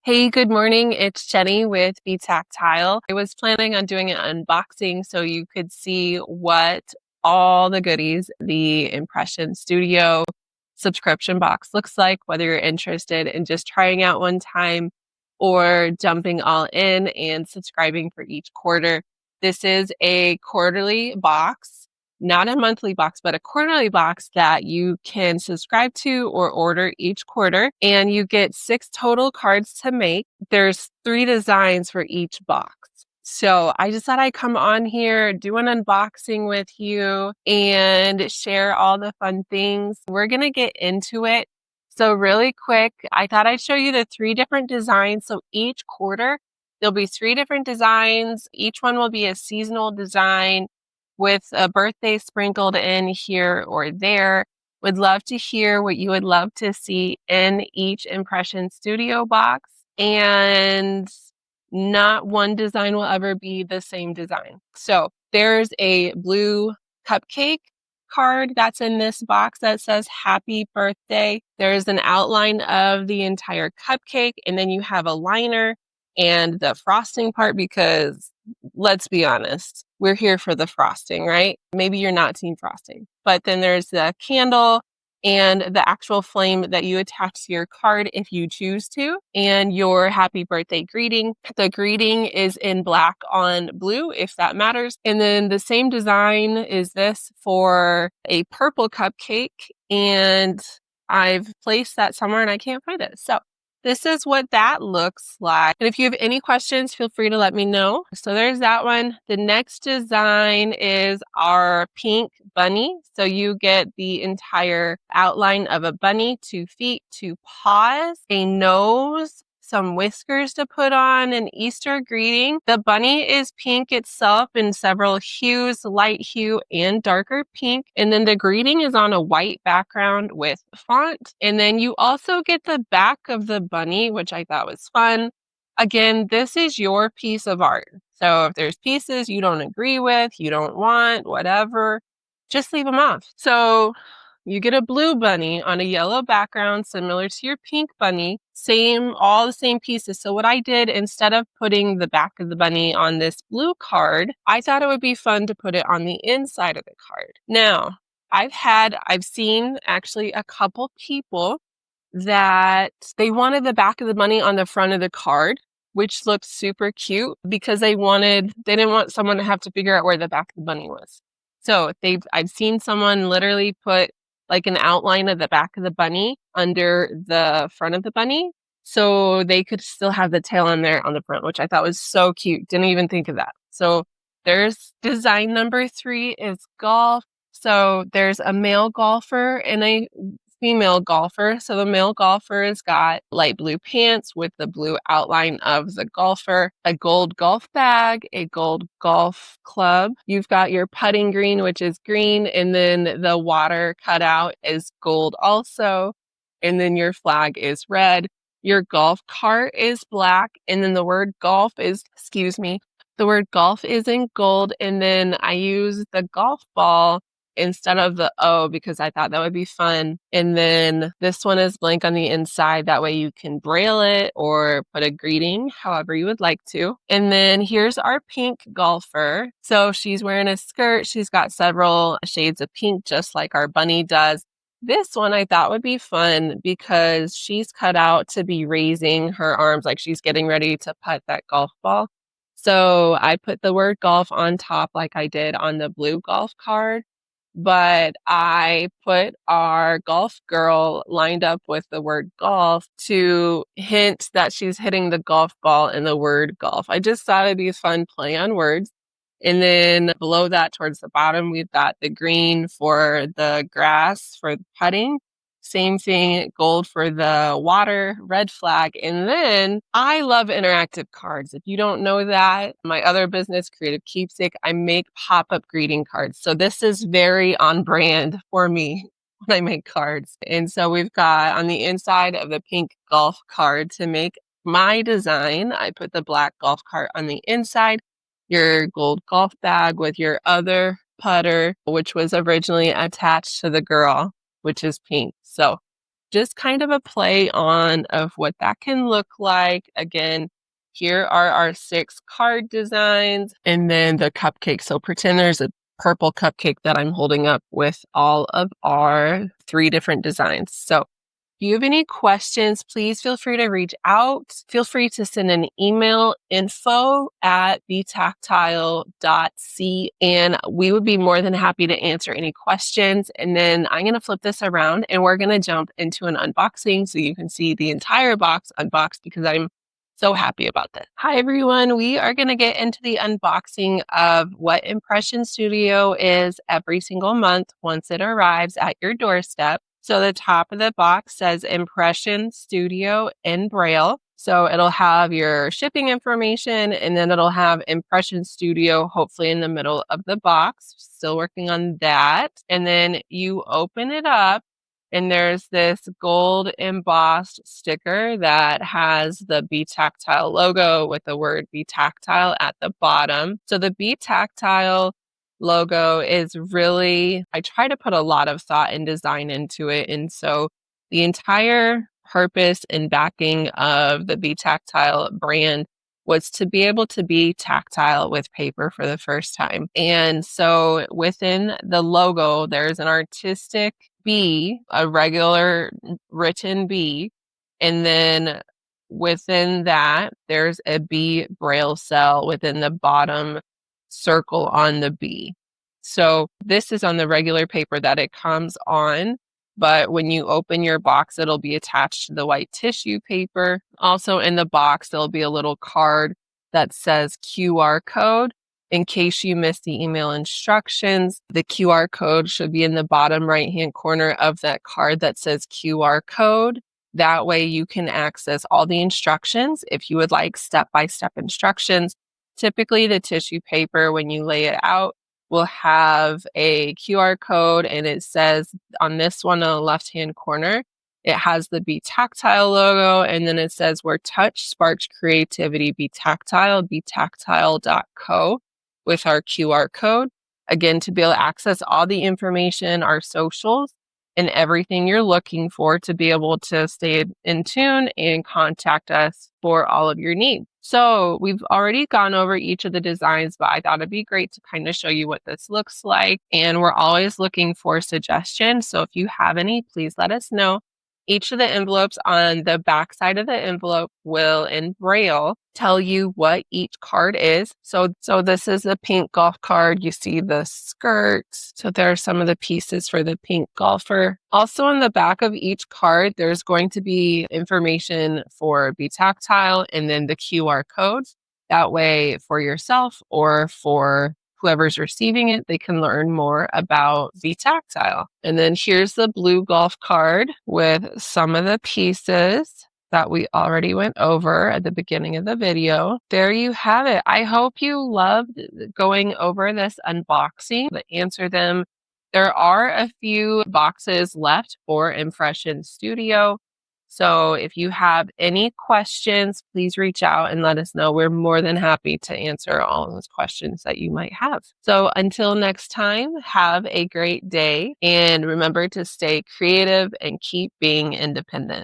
Hey, good morning. It's Jenny with Be Tactile. I was planning on doing an unboxing so you could see what all the goodies the Impression Studio subscription box looks like, whether you're interested in just trying out one time or jumping all in and subscribing for each quarter. This is a quarterly box, not a monthly box, but a quarterly box that you can subscribe to or order each quarter. And you get 6 total cards to make. There's 3 designs for each box. So I just thought I'd come on here, do an unboxing with you and share all the fun things. We're going to get into it. So really quick, I thought I'd show you the 3 different designs. So each quarter, there'll be 3 different designs. Each one will be a seasonal design with a birthday sprinkled in here or there. Would love to hear what you would love to see in each Impression Studio box. And not one design will ever be the same design. So there's a blue cupcake card that's in this box that says happy birthday. There's an outline of the entire cupcake, and then you have a liner and the frosting part because let's be honest, we're here for the frosting, right? Maybe you're not team frosting, but then there's the candle and the actual flame that you attach to your card if you choose to, and your happy birthday greeting. The greeting is in black on blue, if that matters. And then the same design is this for a purple cupcake, and I've placed that somewhere and I can't find it. So this is what that looks like. And if you have any questions, feel free to let me know. So there's that one. The next design is our pink bunny. So you get the entire outline of a bunny, 2 feet, 2 paws, a nose, some whiskers to put on, an Easter greeting. The bunny is pink itself in several hues, light hue and darker pink. And then the greeting is on a white background with font. And then you also get the back of the bunny, which I thought was fun. Again, this is your piece of art. So if there's pieces you don't agree with, you don't want, whatever, just leave them off. So you get a blue bunny on a yellow background, similar to your pink bunny, all the same pieces. So what I did, instead of putting the back of the bunny on this blue card, I thought it would be fun to put it on the inside of the card. Now, I've seen actually a couple people that they wanted the back of the bunny on the front of the card, which looked super cute because they didn't want someone to have to figure out where the back of the bunny was. So I've seen someone literally put like an outline of the back of the bunny under the front of the bunny, so they could still have the tail on there on the front, which I thought was so cute. Didn't even think of that. So there's design number 3 is golf. So there's a male golfer and a female golfer. So the male golfer has got light blue pants with the blue outline of the golfer, a gold golf bag, a gold golf club. You've got your putting green, which is green, and then the water cutout is gold also. And then your flag is red. Your golf cart is black, and then the word golf is in gold, and then I use the golf ball instead of the O because I thought that would be fun. And then this one is blank on the inside. That way you can braille it or put a greeting, however you would like to. And then here's our pink golfer. So she's wearing a skirt. She's got several shades of pink, just like our bunny does. This one I thought would be fun because she's cut out to be raising her arms like she's getting ready to putt that golf ball. So I put the word golf on top like I did on the blue golf card, but I put our golf girl lined up with the word golf to hint that she's hitting the golf ball in the word golf. I just thought it'd be a fun play on words. And then below that, towards the bottom, we've got the green for the grass for putting. Same thing, gold for the water, red flag. And then I love interactive cards. If you don't know that, my other business, Creative Keepsake, I make pop-up greeting cards. So this is very on brand for me when I make cards. And so we've got on the inside of the pink golf card to make my design, I put the black golf cart on the inside, your gold golf bag with your other putter, which was originally attached to the girl, which is pink. So just kind of a play on of what that can look like. Again, here are our 6 card designs and then the cupcake. So pretend there's a purple cupcake that I'm holding up with all of our 3 different designs. So if you have any questions, please feel free to reach out. Feel free to send an email, info@betactile.c, and we would be more than happy to answer any questions. And then I'm going to flip this around and we're going to jump into an unboxing so you can see the entire box unboxed because I'm so happy about this. Hi, everyone. We are going to get into the unboxing of what Impression Studio is every single month once it arrives at your doorstep. So the top of the box says Impression Studio in Braille. So it'll have your shipping information and then it'll have Impression Studio hopefully in the middle of the box. Still working on that. And then you open it up and there's this gold embossed sticker that has the Be Tactile logo with the word Be Tactile at the bottom. So the Be Tactile logo is really, I try to put a lot of thought and design into it. And so the entire purpose and backing of the Be Tactile brand was to be able to be tactile with paper for the first time. And so within the logo, there's an artistic B, a regular written B, and then within that, there's a B Braille cell within the bottom circle on the B. So this is on the regular paper that it comes on, but when you open your box, it'll be attached to the white tissue paper. Also in the box, there'll be a little card that says QR code. In case you missed the email instructions, the QR code should be in the bottom right-hand corner of that card that says QR code. That way you can access all the instructions if you would like step-by-step instructions. Typically, the tissue paper, when you lay it out, will have a QR code, and it says on this one on the left-hand corner, it has the Be Tactile logo, and then it says where touch sparks creativity, be tactile, betactile.co with our QR code. Again, to be able to access all the information, our socials, and everything you're looking for to be able to stay in tune and contact us for all of your needs. So we've already gone over each of the designs, but I thought it'd be great to kind of show you what this looks like. And we're always looking for suggestions. So if you have any, please let us know. Each of the envelopes on the back side of the envelope will, in Braille, tell you what each card is. So this is a pink golf card. You see the skirts. So there are some of the pieces for the pink golfer. Also on the back of each card, there's going to be information for Be Tactile and then the QR codes. That way for yourself or for whoever's receiving it, they can learn more about Be Tactile. And then here's the blue golf card with some of the pieces that we already went over at the beginning of the video. There you have it. I hope you loved going over this unboxing. To answer them, there are a few boxes left for Impression Studio. So if you have any questions, please reach out and let us know. We're more than happy to answer all of those questions that you might have. So until next time, have a great day and remember to stay creative and keep being independent.